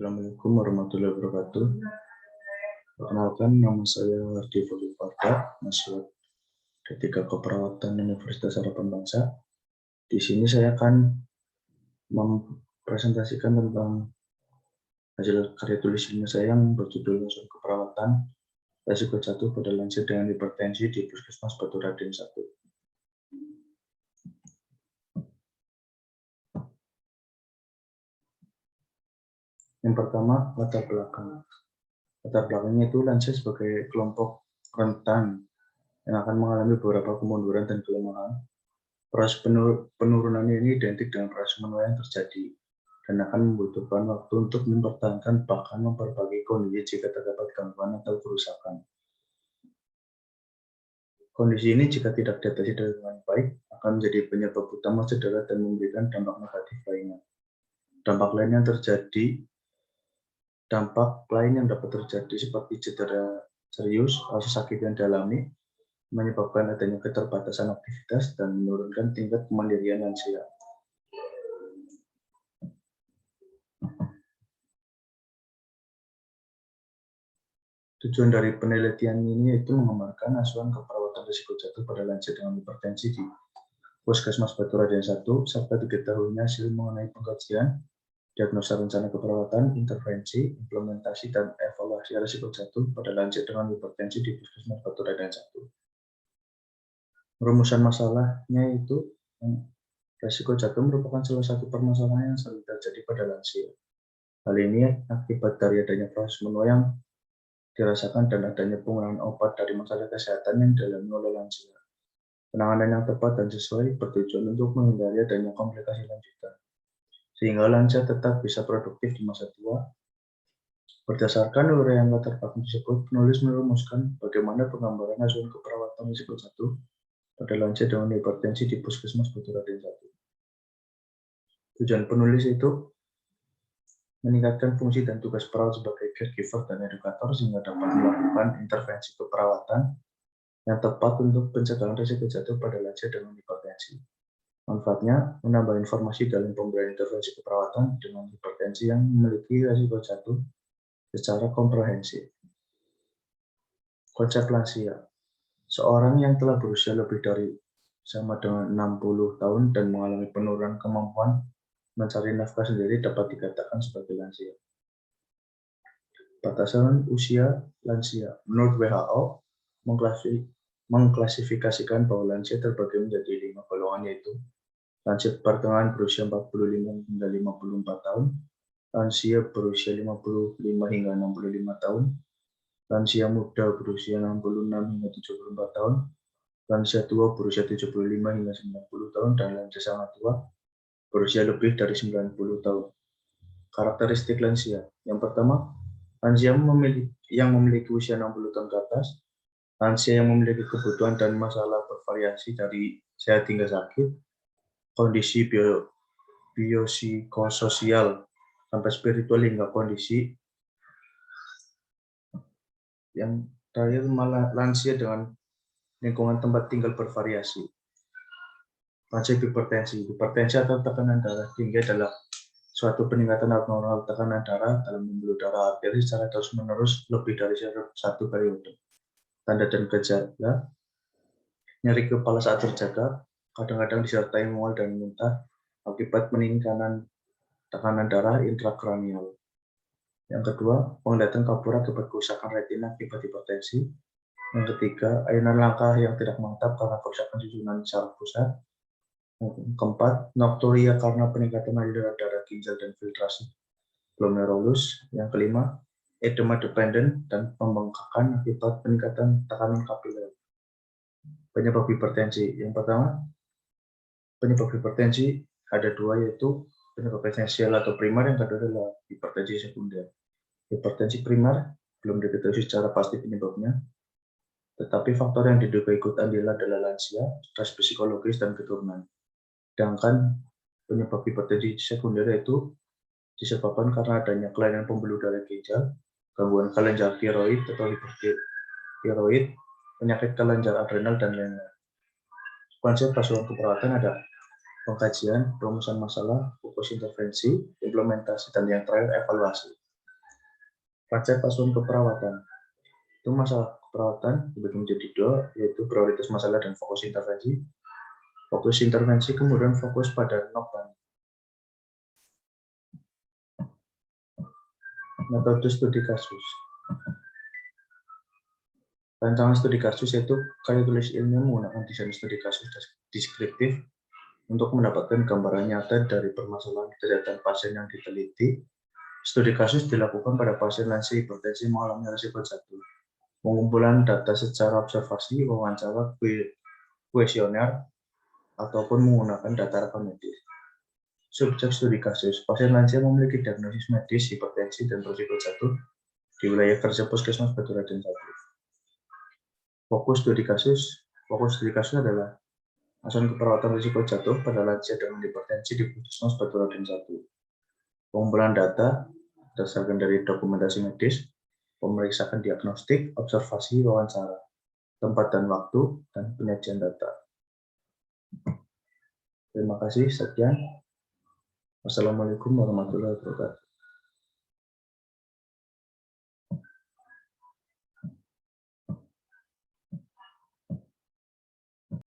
Assalamualaikum warahmatullahi wabarakatuh. Perkenalkan, nama saya Hardi Farda, mahasiswa D3 Keperawatan Universitas Harapan Bangsa. Di sini saya akan mempresentasikan tentang hasil karya tulis ilmiah saya yang berjudul Asuhan Keperawatan Resiko Jatuh pada Lansia dengan Hipertensi di Puskesmas Batu Raden 1. Yang pertama, latar belakang. Latar belakangnya itu lansia sebagai kelompok rentan yang akan mengalami beberapa kemunduran dan kelemahan. Proses penurunannya ini identik dengan proses menua yang terjadi dan akan membutuhkan waktu untuk mempertahankan bahkan memperbaiki kondisi jika terdapat gangguan atau kerusakan. Kondisi ini jika tidak diatasi dengan baik akan menjadi penyebab utama cedera dan memberikan dampak negatif lainnya. Dampak lain yang dapat terjadi seperti cedera serius, rasa sakit yang dialami, menyebabkan adanya keterbatasan aktivitas dan menurunkan tingkat kemandirian lansia. Tujuan dari penelitian ini yaitu mengembangkan asuhan keperawatan risiko jatuh pada lansia dengan hipertensi di Puskesmas Batu Raden 1 serta diketahuinya hasil mengenai pengkajian, diagnosa rencana keperawatan, intervensi, implementasi, dan evaluasi risiko jatuh pada lansia dengan hipertensi di Puskesmas Batu Raden 1. Rumusan masalahnya itu risiko jatuh merupakan salah satu permasalahan yang sering terjadi pada lansia. Hal ini akibat dari adanya proses menua yang dirasakan dan adanya penggunaan obat dari masalah kesehatan yang dialami oleh lansia. Penanganan yang tepat dan sesuai bertujuan untuk menghindari adanya komplikasi lanjutan, sehingga lansia tetap bisa produktif di masa tua. Berdasarkan uraian latar belakang tersebut, penulis merumuskan bagaimana penggambaran asuhan keperawatan risiko jatuh pada lansia dengan hipertensi di Puskesmas Batu Raden 1. Tujuan penulis itu meningkatkan fungsi dan tugas perawat sebagai caregiver dan edukator sehingga dapat melakukan intervensi keperawatan yang tepat untuk pencegahan risiko jatuh pada lansia dengan hipertensi. Manfaatnya, menambah informasi dalam pemberian intervensi keperawatan dengan hipertensi yang memiliki risiko jatuh secara komprehensif. Konsep lansia. Seorang yang telah berusia lebih dari sama dengan 60 tahun dan mengalami penurunan kemampuan mencari nafkah sendiri dapat dikatakan sebagai lansia. Batasan usia lansia. Menurut WHO, mengklasifikasikan bahwa lansia terbagi menjadi 5 golongan, yaitu lansia pertengahan berusia 45 hingga 54 tahun, lansia berusia 55 hingga 65 tahun, lansia muda berusia 66 hingga 74 tahun, lansia tua berusia 75 hingga 90 tahun, dan lansia sangat tua berusia lebih dari 90 tahun. Karakteristik lansia. Yang pertama, lansia yang memiliki usia 60 tahun ke atas, lansia yang memiliki kebutuhan dan masalah bervariasi dari sehat hingga sakit, kondisi biopsikososial sampai spiritual hingga kondisi yang terakhir malah lansia dengan lingkungan tempat tinggal bervariasi. Lansia hipertensi. Hipertensi atau tekanan darah tinggi adalah suatu peningkatan abnormal tekanan darah dalam pembuluh darah arteri secara terus-menerus lebih dari satu periode. Tanda dan gejala: nyeri kepala saat terjaga, kadang-kadang disertai mual dan muntah akibat peningkatan tekanan darah intrakranial. Yang kedua, penglihatan kabur akibat kerusakan retina akibat hipertensi. Yang ketiga, ayunan langkah yang tidak mantap karena kerusakan susunan saraf pusat. Yang keempat, nokturia karena peningkatan aliran darah ginjal dan filtrasi glomerulus. Yang kelima, edema dependen dan pembengkakan akibat peningkatan tekanan kapiler. Penyebab hipertensi. Yang pertama, penyebab hipertensi ada dua, yaitu penyebab esensial atau primer, yang kedua adalah hipertensi sekunder. Hipertensi primer belum diketahui secara pasti penyebabnya, tetapi faktor yang diduga ikut andil adalah lansia, stres psikologis, dan keturunan. Sedangkan penyebab hipertensi sekunder itu disebabkan karena adanya kelainan pembuluh darah ginjal, gangguan kelenjar tiroid atau hipertiroid, penyakit kelenjar adrenal, dan lain-lain. Konsep asuhan keperawatan ada pengkajian, perumusan masalah, fokus intervensi, implementasi, dan yang terakhir evaluasi. Pajak asuhan keperawatan. Itu masalah keperawatan dibagi menjadi dua, yaitu prioritas masalah dan fokus intervensi. Fokus intervensi kemudian fokus pada noktanya. Metode studi kasus. Rancangan studi kasus yaitu karya tulis ilmiah menggunakan desain studi kasus deskriptif untuk mendapatkan gambaran nyata dari permasalahan kesehatan pasien yang diteliti. Studi kasus dilakukan pada pasien lansia hipertensi mengalami risiko jatuh. Pengumpulan data secara observasi, wawancara, kuesioner, ataupun menggunakan data rekam medis. Subjek studi kasus, pasien lansia memiliki diagnosis medis hipertensi dan risiko jatuh di wilayah kerja Puskesmas Baturaden 1. Fokus studi kasus adalah asuhan keperawatan risiko jatuh pada lansia dengan hipertensi di Puskesmas Baturaden 1. Pengumpulan data berdasarkan dari dokumentasi medis, pemeriksaan diagnostik, observasi, wawancara, tempat dan waktu, dan penyajian data. Terima kasih, sekian. Wassalamualaikum warahmatullahi wabarakatuh.